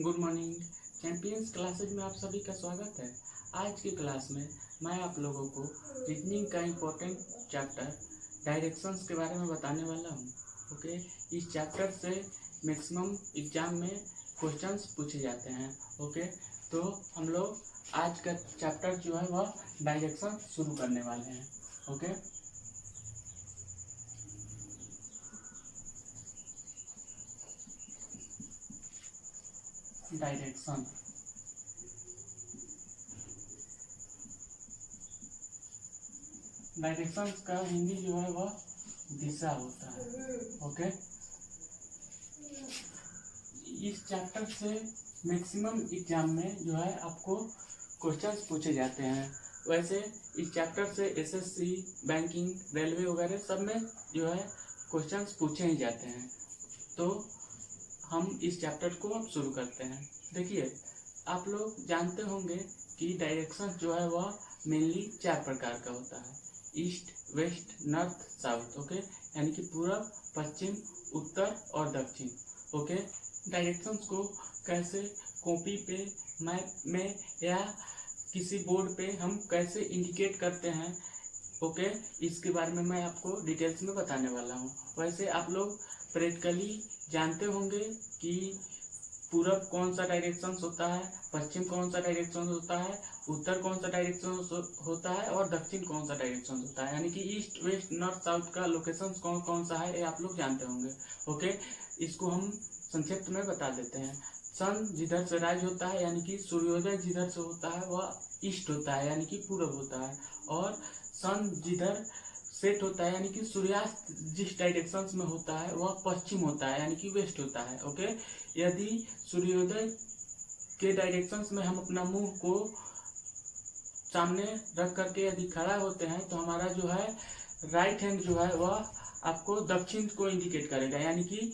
Good morning champions classes में आप सभी का स्वागत है। आज की क्लास में मैं आप लोगों को रीजनिंग का इम्पोर्टेंट चैप्टर डायरेक्शंस के बारे में बताने वाला हूँ। ओके, इस चैप्टर से मैक्सिमम एग्जाम में क्वेश्चंस पूछे जाते हैं। ओके, तो हम लोग आज का चैप्टर जो है वह डायरेक्शन शुरू करने वाले हैं। ओके, डायरेक्शन डायरेक्शंस का हिंदी जो है वह दिशा होता है। ओके, इस चैप्टर से मैक्सिमम एग्जाम में जो है आपको क्वेश्चंस पूछे जाते हैं। वैसे इस चैप्टर से एसएससी, बैंकिंग, रेलवे वगैरह सब में जो है क्वेश्चंस पूछे ही जाते हैं। तो हम इस चैप्टर को अब शुरू करते हैं। देखिए, आप लोग जानते होंगे कि डायरेक्शन जो है वह मेनली 4 प्रकार का होता है: east, west, north, south. Okay, यानी कि पूरब, पश्चिम, उत्तर और दक्षिण। ओके, डायरेक्शंस को कैसे कॉपी पे, मैप में या किसी बोर्ड पे हम कैसे इंडिकेट करते हैं, ओके, इसके बारे में मैं आपको डिटेल्स में बताने वाला हूँ। वैसे आप लोग प्रैक्टिकली जानते होंगे कि पूरब कौन सा डायरेक्शन होता है, पश्चिम कौन सा डायरेक्शन होता है, उत्तर कौन सा डायरेक्शन होता है और दक्षिण कौन सा डायरेक्शन होता है। यानी कि ईस्ट, वेस्ट, नॉर्थ, साउथ का लोकेशन कौन कौन सा है ये आप लोग जानते होंगे। ओके, इसको हम संक्षिप्त में बता देते हैं। सन जिधर से राइज होता है यानी कि सूर्योदय जिधर से होता है वह ईस्ट होता है यानी कि पूरब होता है, और सन जिधर सेट होता है यानी कि सूर्यास्त जिस डायरेक्शन में होता है वह पश्चिम होता है यानी कि वेस्ट होता है। ओके, यदि सूर्योदय के डायरेक्शंस में हम अपना मुंह को सामने रख करके यदि खड़ा होते हैं तो हमारा जो है राइट हैंड जो है वह आपको दक्षिण को इंडिकेट करेगा यानी कि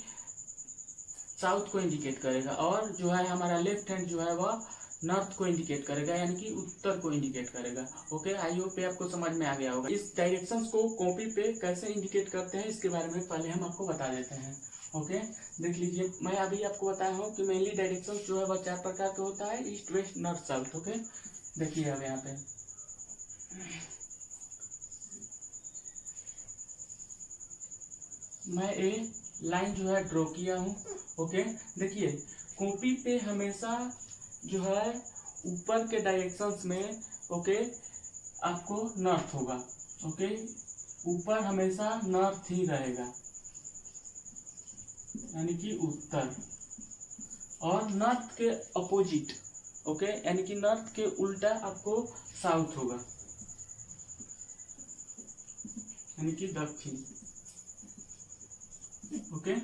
साउथ को इंडिकेट करेगा, और जो है हमारा लेफ्ट हैंड जो है वह नॉर्थ को इंडिकेट करेगा यानी कि उत्तर को इंडिकेट करेगा। ओके, आई होप आपको समझ में आ गया होगा। इस डायरेक्शंस को कॉपी पे कैसे इंडिकेट करते हैं इसके बारे में पहले हम आपको बता देते हैं। ओके, देख लीजिए, मैं अभी आपको बताया हूँ कि मेनली डायरेक्शंस जो है वह 4 प्रकार का होता है: east, west, north, south. Okay, देखिए अब यहाँ पे मैं एक लाइन जो है ड्रॉ किया हूँ। ओके, देखिए, कॉपी पे हमेशा जो है ऊपर के डायरेक्शंस में, ओके, आपको नॉर्थ होगा। ओके, ऊपर हमेशा नॉर्थ ही रहेगा यानी कि उत्तर, और नॉर्थ के अपोजिट, ओके, यानी कि नॉर्थ के उल्टा आपको साउथ होगा यानी कि दक्षिण। ओके,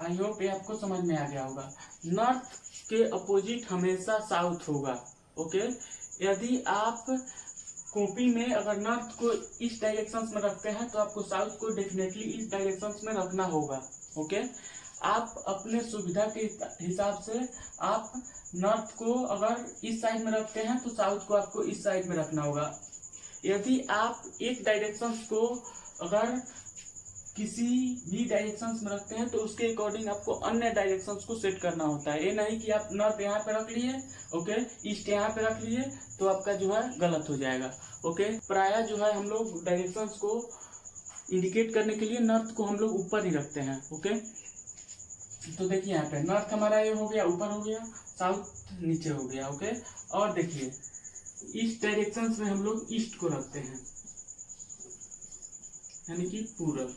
आई होप ये आपको समझ में आ गया होगा। नॉर्थ के अपोजिट हमेशा साउथ होगा। ओके, यदि आप कॉपी में अगर नॉर्थ को इस डायरेक्शन में रखते हैं तो आपको साउथ को डेफिनेटली इस डायरेक्शन में रखना होगा। ओके, आप अपने सुविधा के हिसाब से आप नॉर्थ को अगर इस साइड में रखते हैं तो साउथ को आपको इस साइड में रखना होगा। यदि आप एक डायरेक्शन को अगर किसी भी डायरेक्शंस में रखते हैं तो उसके अकॉर्डिंग आपको अन्य डायरेक्शंस को सेट करना होता है। ये नहीं कि आप नॉर्थ यहाँ पे रख लिए, ओके, ईस्ट यहाँ पे रख लिए तो आपका जो है गलत हो जाएगा। ओके, प्रायः जो है हम लोग डायरेक्शंस को इंडिकेट करने के लिए नॉर्थ को हम लोग ऊपर ही रखते हैं। ओके, तो देखिए यहाँ पे नॉर्थ हमारा ये हो गया, ऊपर हो गया, साउथ नीचे हो गया। ओके, और देखिए इस डायरेक्शन में हम लोग ईस्ट को रखते हैं यानी कि पूरब।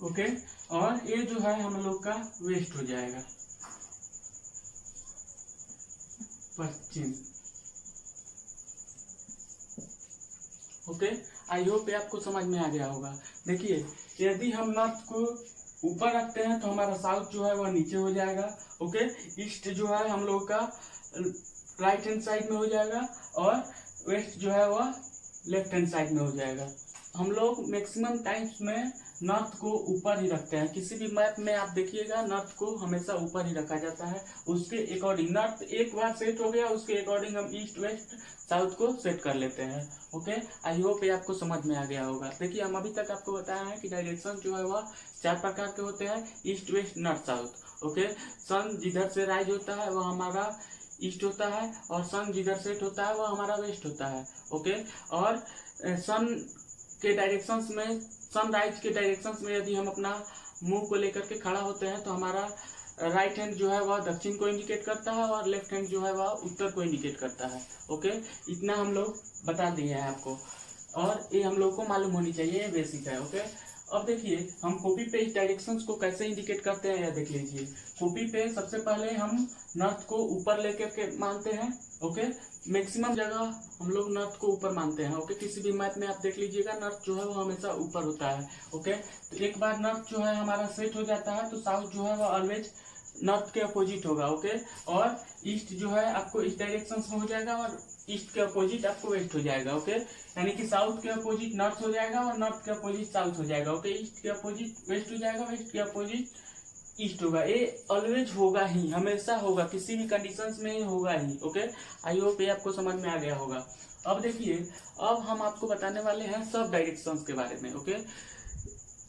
ओके, और ये जो है हम लोग का वेस्ट हो जाएगा, पश्चिम। ओके, आई होप आपको समझ में आ गया होगा। देखिए, यदि हम नॉर्थ को ऊपर रखते हैं तो हमारा साउथ जो है वह नीचे हो जाएगा। ओके, ईस्ट जो है हम लोग का राइट हैंड साइड में हो जाएगा, और वेस्ट जो है वह लेफ्ट हैंड साइड में हो जाएगा। हम लोग मैक्सिमम टाइम्स में नॉर्थ को ऊपर ही रखते हैं। किसी भी मैप में आप देखिएगा नॉर्थ को हमेशा ऊपर ही रखा जाता है। उसके अकॉर्डिंग नॉर्थ एक बार सेट हो गया, उसके अकॉर्डिंग हम ईस्ट, वेस्ट, साउथ को सेट कर लेते हैं। ओके, आई होप ये आपको समझ में आ गया होगा। देखिए, हम अभी तक आपको बताया है कि डायरेक्शन जो है वह 4 प्रकार के होते हैं: east, west, north, south. Okay, sun जिधर से राइज होता है वो हमारा ईस्ट होता है, और सन जिधर सेट होता है वो हमारा वेस्ट होता है। ओके, और सन के डायरेक्शंस में, सनराइज के डायरेक्शंस में यदि हम अपना मुंह को लेकर के खड़ा होते हैं तो हमारा राइट हैंड जो है वह दक्षिण को इंडिकेट करता है और लेफ्ट हैंड जो है वह उत्तर को इंडिकेट करता है। ओके, इतना हम लोग बता दिए हैं आपको, और ये हम लोग को मालूम होनी चाहिए, ये बेसिक है। ओके, अब देखिए हम कॉपी पे इस डायरेक्शंस को कैसे इंडिकेट करते हैं, यह देख लीजिए। कॉपी पे सबसे पहले हम नॉर्थ को ऊपर लेकर के मानते हैं। ओके, मैक्सिमम जगह हम लोग नॉर्थ को ऊपर मानते हैं। ओके, किसी भी मैप में आप देख लीजिएगा नॉर्थ जो है वो हमेशा ऊपर होता है। ओके, तो एक बार नॉर्थ जो है हमारा सेट हो जाता है तो साउथ जो है वो ऑलवेज नॉर्थ के अपोजिट होगा। ओके, और ईस्ट जो है आपको इस डायरेक्शन में हो जाएगा और ईस्ट के अपोजिट आपको वेस्ट हो जाएगा। ओके, यानी कि साउथ के अपोजिट नॉर्थ हो जाएगा और नॉर्थ के अपोजिट साउथ हो जाएगा। ओके, ईस्ट के अपोजिट वेस्ट हो जाएगा, वेस्ट के अपोजिट ईस्ट होगा। ये ऑलवेज होगा ही, हमेशा होगा, किसी भी कंडीशंस में होगा ही। ओके, आई होप ये आपको समझ में आ गया होगा। अब देखिए, अब हम आपको बताने वाले हैं सब डायरेक्शंस के बारे में। ओके,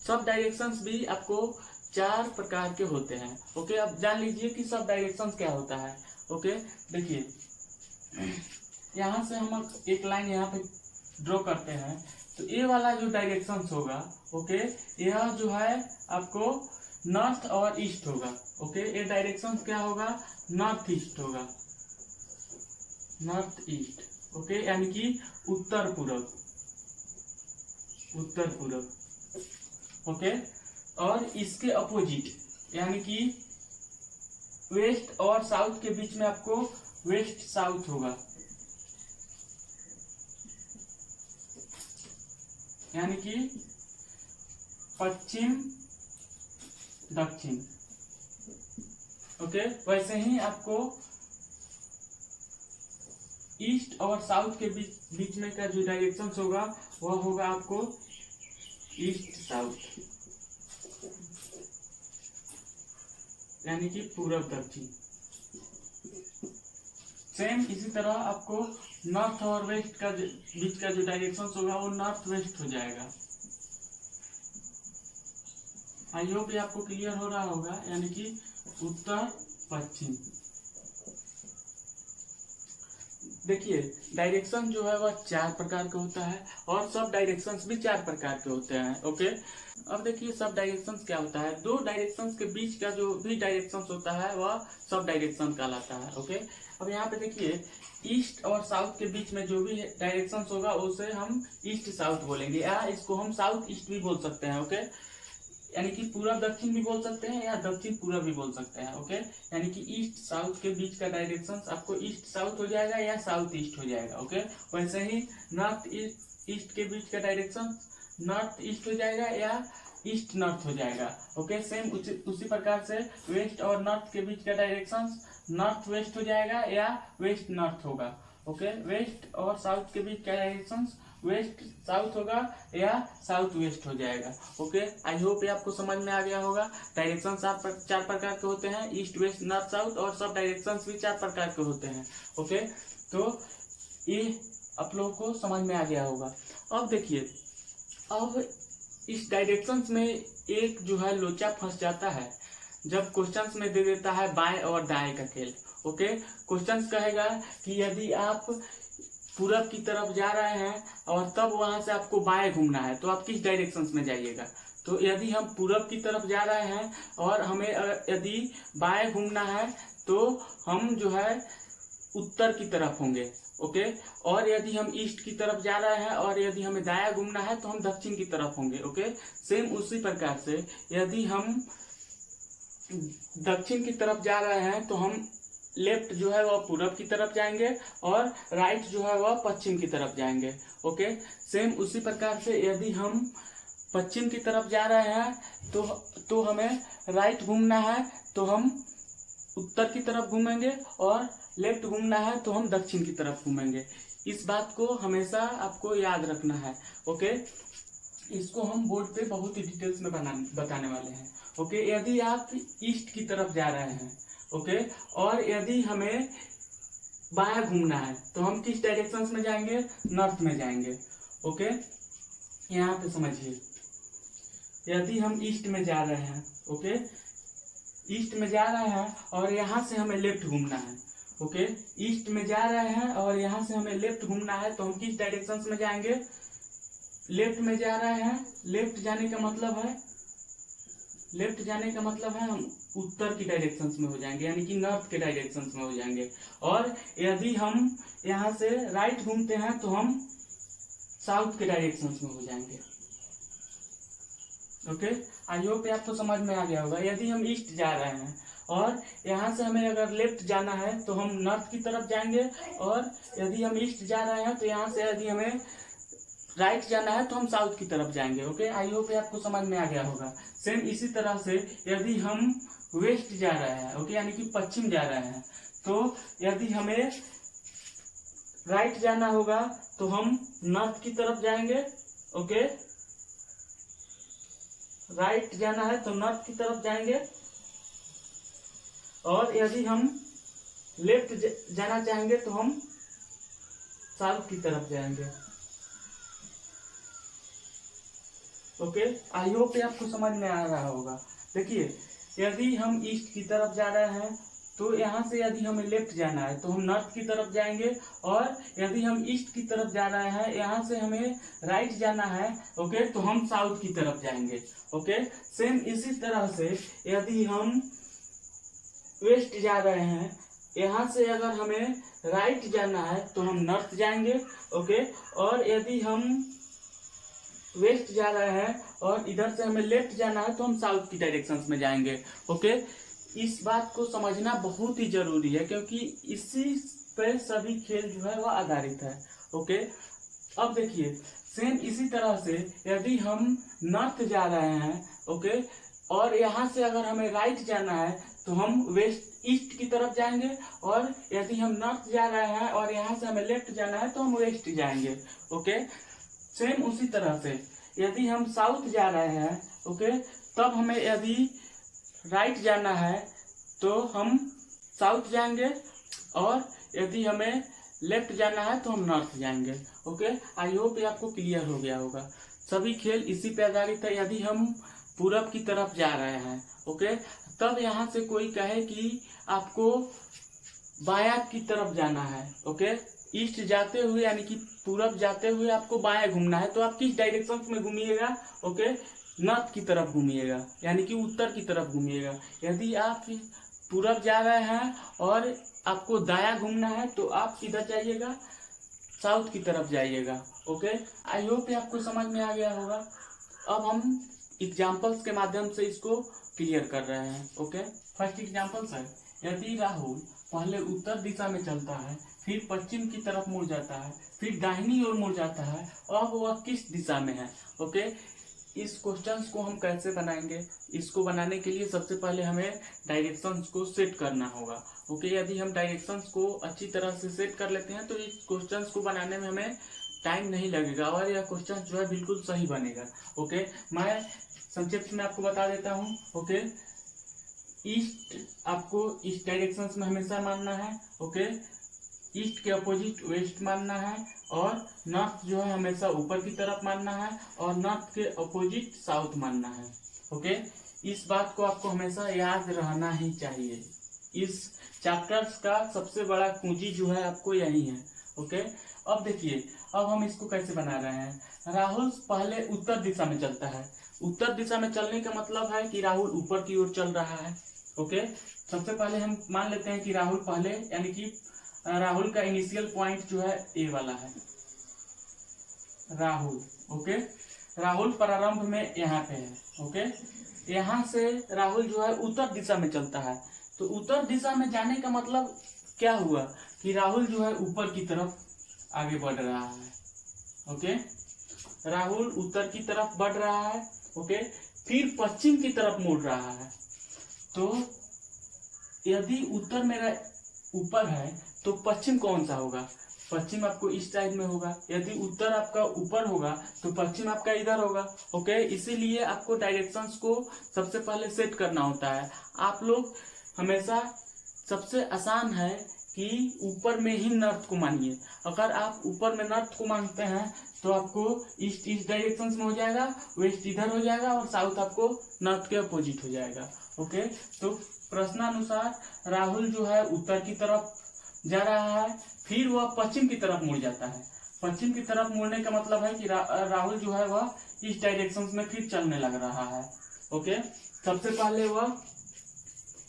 सब डायरेक्शंस भी आपको 4 प्रकार के होते हैं। ओके, अब जान लीजिए कि सब डायरेक्शंस क्या होता है। ओके, देखिए यहाँ से हम एक लाइन यहाँ पे ड्रॉ करते हैं, तो ये वाला जो डायरेक्शंस होगा, ओके, यह जो है आपको नॉर्थ और ईस्ट होगा। ओके, ये डायरेक्शंस क्या होगा, नॉर्थ ईस्ट होगा, नॉर्थ ईस्ट। ओके, यानी कि उत्तर पूरब, उत्तर पूरब। ओके, और इसके अपोजिट यानी कि वेस्ट और साउथ के बीच में आपको वेस्ट साउथ होगा, यानी कि पश्चिम दक्षिण। ओके, वैसे ही आपको ईस्ट और साउथ के बीच में का जो डायरेक्शन होगा वह होगा आपको ईस्ट साउथ, यानी कि पूरब दक्षिण। सेम इसी तरह आपको नॉर्थ और वेस्ट का बीच का जो डायरेक्शन होगा वो नॉर्थ वेस्ट हो जाएगा। आई होप ये आपको क्लियर हो रहा होगा, यानी कि उत्तर पश्चिम। देखिए, डायरेक्शन जो है वह 4 प्रकार का होता है और सब डायरेक्शंस भी 4 प्रकार के होते हैं। ओके, अब देखिए सब डायरेक्शंस क्या होता है। 2 डायरेक्शंस के बीच का जो भी डायरेक्शंस होता है वह सब डायरेक्शन कहलाता है। ओके, अब यहाँ पे देखिए ईस्ट और साउथ के बीच में जो भी डायरेक्शंस होगा उसे हम ईस्ट साउथ बोलेंगे, या इसको हम साउथ ईस्ट भी बोल सकते हैं। ओके, यानी कि पूरब दक्षिण भी बोल सकते हैं या दक्षिण पूरब भी बोल सकते हैं। ओके, यानी कि ईस्ट साउथ के बीच का डायरेक्शन आपको ईस्ट साउथ हो जाएगा या साउथ ईस्ट हो जाएगा। ओके, वैसे ही नॉर्थ ईस्ट के बीच का डायरेक्शन नॉर्थ ईस्ट हो जाएगा या ईस्ट नॉर्थ हो जाएगा। ओके, सेम उसी प्रकार से वेस्ट और नॉर्थ के बीच का डायरेक्शन नॉर्थ वेस्ट हो जाएगा या वेस्ट नॉर्थ होगा। ओके, वेस्ट और साउथ के बीच का डायरेक्शन वेस्ट साउथ होगा या साउथ वेस्ट हो जाएगा। ओके, आई होप ये आपको समझ में आ गया होगा। डायरेक्शन 4 प्रकार के होते हैं, ईस्ट वेस्ट नॉर्थ साउथ, और सब डायरेक्शंस भी 4 प्रकार के होते हैं। ओके, तो ये आप लोगों को समझ में आ गया होगा। अब देखिए, अब इस डायरेक्शंस में एक जो है लोचा फंस जाता है जब क्वेश्चंस में दे देता है बाएं और दाएं का खेल। ओके, क्वेश्चंस कहेगा कि यदि आप पूरब की तरफ जा रहे हैं और तब वहां से आपको बाएं घूमना है तो आप किस डायरेक्शन में जाइएगा। तो यदि हम पूरब की तरफ जा रहे हैं और हमें यदि बाएं घूमना है तो हम जो है उत्तर की तरफ होंगे। ओके, और यदि हम ईस्ट की तरफ जा रहे हैं और यदि हमें दाया घूमना है तो हम दक्षिण की तरफ होंगे। ओके, सेम उसी प्रकार से यदि हम दक्षिण की तरफ जा रहे हैं तो हम लेफ्ट जो है वह पूरब की तरफ जाएंगे और राइट जो है वह पश्चिम की तरफ जाएंगे। ओके, सेम उसी प्रकार से यदि हम पश्चिम की तरफ जा रहे हैं तो हमें राइट घूमना है तो हम उत्तर की तरफ घूमेंगे, और लेफ्ट घूमना है तो हम दक्षिण की तरफ घूमेंगे। इस बात को हमेशा आपको याद रखना है। ओके, इसको हम बोर्ड पे बहुत ही डिटेल्स में बताने वाले हैं। ओके, यदि आप ईस्ट की तरफ जा रहे हैं, ओके, और यदि हमें बाहर घूमना है तो हम किस डायरेक्शन में जाएंगे, नॉर्थ में जाएंगे। ओके, यहाँ पे समझिए, यदि हम ईस्ट में जा रहे हैं, ओके, ईस्ट में जा रहे हैं और यहाँ से हमें लेफ्ट घूमना है। ओके, ईस्ट में जा रहे हैं और यहाँ से हमें लेफ्ट घूमना है, तो हम किस डायरेक्शन में जाएंगे? लेफ्ट में जा रहे हैं, लेफ्ट जाने का मतलब है हम उत्तर की डायरेक्शन में हो जाएंगे, यानी कि नॉर्थ के डायरेक्शन में हो जाएंगे। और यदि हम यहाँ से राइट घूमते हैं तो हम साउथ के डायरेक्शन में हो जाएंगे। ओके, आई होप आपको समझ में आ गया होगा। यदि हम ईस्ट जा रहे हैं और यहाँ से हमें अगर लेफ्ट जाना है तो हम नॉर्थ की तरफ जाएंगे, और यदि हम ईस्ट जा रहे हैं तो यहाँ से यदि हमें राइट जाना है तो हम साउथ की तरफ जाएंगे। ओके, आई होप आपको समझ में आ गया होगा। सेम इसी तरह से यदि हम वेस्ट जा रहे हैं, ओके, यानी कि पश्चिम जा रहे हैं, तो यदि हमें राइट जाना होगा तो हम नॉर्थ की तरफ जाएंगे। ओके, राइट जाना है तो नॉर्थ की तरफ जाएंगे, और यदि हम लेफ्ट जाना चाहेंगे तो हम साउथ की तरफ जाएंगे। ओके, आई होप आपको समझ में आ रहा होगा। देखिए, यदि हम ईस्ट की तरफ जा रहे हैं तो यहाँ से यदि हमें लेफ्ट जाना है तो हम नॉर्थ की तरफ जाएंगे, और यदि हम ईस्ट की तरफ जा रहे हैं, यहाँ से हमें राइट जाना है, ओके, तो हम साउथ की तरफ जाएंगे। ओके, सेम इसी तरह से यदि हम वेस्ट जा रहे हैं, यहाँ से अगर हमें राइट जाना है तो हम नॉर्थ जाएंगे। ओके, और यदि हम वेस्ट जा रहे हैं और इधर से हमें लेफ्ट जाना है तो हम साउथ की डायरेक्शन में जाएंगे। ओके, इस बात को समझना बहुत ही जरूरी है, क्योंकि इसी पे सभी खेल जो है वह आधारित है। ओके, अब देखिए, सेम इसी तरह से यदि हम नॉर्थ जा रहे हैं, ओके, और यहाँ से अगर हमें राइट जाना है तो हम ईस्ट की तरफ जाएंगे, और यदि हम नॉर्थ जा रहे हैं और यहाँ से हमें लेफ्ट जाना है तो हम वेस्ट जाएंगे। ओके, सेम उसी तरह से यदि हम साउथ जा रहे हैं, ओके, तब हमें यदि राइट जाना है तो हम साउथ जाएंगे, और यदि हमें लेफ्ट जाना है तो हम नॉर्थ जाएंगे। ओके, आई होप ये आपको क्लियर हो गया होगा। सभी खेल इसी पे आधारित है। यदि हम पूरब की तरफ जा रहे हैं, ओके, तब यहाँ से कोई कहे कि आपको बायां की तरफ जाना है, ओके, ईस्ट जाते हुए यानी कि पूरब जाते हुए आपको बायां घूमना है, तो आप किस डायरेक्शन में घूमिएगा? ओके, नॉर्थ की तरफ घूमिएगा, यानी कि उत्तर की तरफ घूमिएगा। यदि आप पूरब जा रहे हैं और आपको दायां घूमना है तो आप किधर जाइएगा? साउथ की तरफ जाइएगा। ओके, आई होप आपको समझ में आ गया होगा। अब हम एग्जाम्पल्स के माध्यम से इसको क्लियर कर रहे हैं। ओके, फर्स्ट एग्जाम्पल्स है, यदि राहुल पहले उत्तर दिशा में चलता है, फिर पश्चिम की तरफ मुड़ जाता है, फिर दाहिनी ओर मुड़ जाता है, अब वह किस दिशा में है? ओके, इस क्वेश्चंस को हम कैसे बनाएंगे? इसको बनाने के लिए सबसे पहले हमें डायरेक्शंस को सेट करना होगा। ओके, यदि हम डायरेक्शंस को अच्छी तरह से सेट कर लेते हैं तो इस क्वेश्चंस को बनाने में हमें टाइम नहीं लगेगा और यह क्वेश्चन जो है बिल्कुल सही बनेगा। ओके, मैं संक्षिप्त में आपको बता देता हूँ। ओके, ईस्ट आपको इस डायरेक्शंस में हमेशा मानना है। ओके, ईस्ट के अपोजिट वेस्ट मानना है, और नॉर्थ जो है हमेशा ऊपर की तरफ मानना है, और नॉर्थ के अपोजिट साउथ मानना है। ओके, इस बात को आपको हमेशा याद रहना ही चाहिए। इस चैप्टर्स का सबसे बड़ा कुंजी जो है आपको यही है। ओके, अब देखिए, अब हम इसको कैसे बना रहे हैं। राहुल पहले उत्तर दिशा में चलता है। उत्तर दिशा में चलने का मतलब है कि राहुल ऊपर की ओर चल रहा है। ओके, सबसे पहले हम मान लेते हैं कि राहुल पहले, यानी कि राहुल का इनिशियल पॉइंट जो है ए वाला है, राहुल। ओके, राहुल प्रारंभ में यहाँ पे है। ओके, यहाँ से राहुल जो है उत्तर दिशा में चलता है, तो उत्तर दिशा में जाने का मतलब क्या हुआ कि राहुल जो है ऊपर की तरफ आगे बढ़ रहा है। ओके, राहुल उत्तर की तरफ बढ़ रहा है। ओके, फिर पश्चिम की तरफ मुड़ रहा है। तो यदि उत्तर मेरा ऊपर है तो पश्चिम कौन सा होगा? पश्चिम आपको इस साइड में होगा। यदि उत्तर आपका ऊपर होगा तो पश्चिम आपका इधर होगा। ओके, इसीलिए आपको डायरेक्शंस को सबसे पहले सेट करना होता है। आप लोग हमेशा, सबसे आसान है कि ऊपर में ही नॉर्थ को मानिए। अगर आप ऊपर में नॉर्थ को मानते हैं तो आपको ईस्ट इस डायरेक्शन में हो जाएगा, वेस्ट इधर हो जाएगा, और साउथ आपको नॉर्थ के अपोजिट हो जाएगा। ओके, तो प्रश्नानुसार राहुल जो है उत्तर की तरफ जा रहा है, फिर वह पश्चिम की तरफ मुड़ जाता है। पश्चिम की तरफ मुड़ने का मतलब है कि राहुल जो है वह इस डायरेक्शन में फिर चलने लग रहा है। ओके, सबसे पहले वह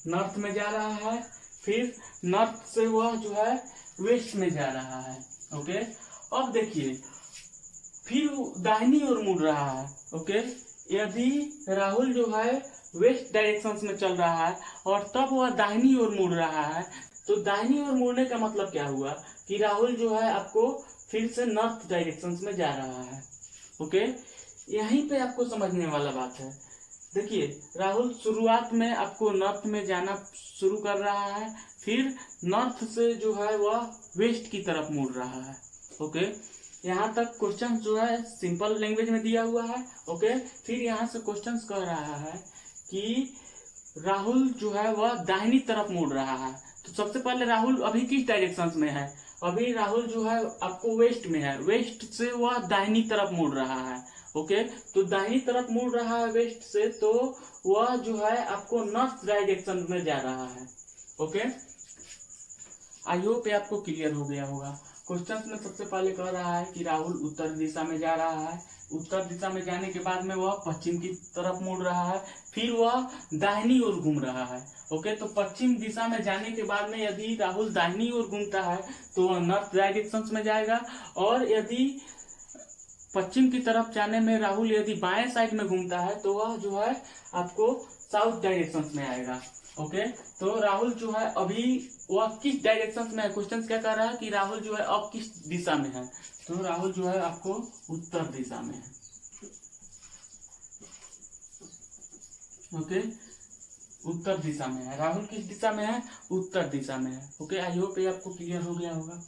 नॉर्थ में जा रहा है, फिर नॉर्थ से वह जो है वेस्ट में जा रहा है। ओके, अब देखिए फिर दाहिनी ओर मुड़ रहा है। ओके, यदि राहुल जो है वेस्ट डायरेक्शन में चल रहा है और तब वह दाहिनी ओर मुड़ रहा है, तो दाहिनी ओर मुड़ने का मतलब क्या हुआ कि राहुल जो है आपको फिर से नॉर्थ डायरेक्शन में जा रहा है। ओके, यहीं पे आपको समझने वाला बात है। देखिए राहुल शुरुआत में आपको नॉर्थ में जाना शुरू कर रहा है, फिर नॉर्थ से जो है वह वेस्ट की तरफ मुड़ रहा है। ओके, यहाँ तक क्वेश्चन जो है सिंपल लैंग्वेज में दिया हुआ है। ओके, फिर यहाँ से क्वेश्चन कह रहा है कि राहुल जो है वह दाहिनी तरफ मुड़ रहा है। तो सबसे पहले राहुल अभी किस डायरेक्शन में है? अभी राहुल जो है आपको वेस्ट में है, वेस्ट से वह दाहिनी तरफ मुड़ रहा है। ओके, तो दाहिनी तरफ मुड़ रहा है वेस्ट से, तो वह जो है आपको नॉर्थ डायरेक्शन में जा रहा है। ओके, आई होप ये आपको क्लियर हो गया होगा। क्वेश्चन में सबसे पहले कह रहा है कि राहुल उत्तर दिशा में जा रहा है, उत्तर दिशा में जाने के बाद में वह पश्चिम की तरफ मुड़ रहा है, फिर वह दाहिनी ओर घूम रहा है। ओके, तो पश्चिम दिशा में जाने के बाद में यदि राहुल दाहिनी ओर घूमता है तो वह नॉर्थ डायरेक्शन में जाएगा, और यदि पश्चिम की तरफ जाने में राहुल यदि बाएं साइड में घूमता है तो वह जो है आपको साउथ डायरेक्शन में आएगा। ओके, तो राहुल जो है अभी वह किस डायरेक्शन में है? क्वेश्चन क्या कर रहा है कि राहुल जो है अब किस दिशा में है? तो राहुल जो है आपको उत्तर दिशा में है। ओके, उत्तर दिशा में है। राहुल किस दिशा में है? उत्तर दिशा में है। ओके, आई होप ये आपको क्लियर हो गया होगा।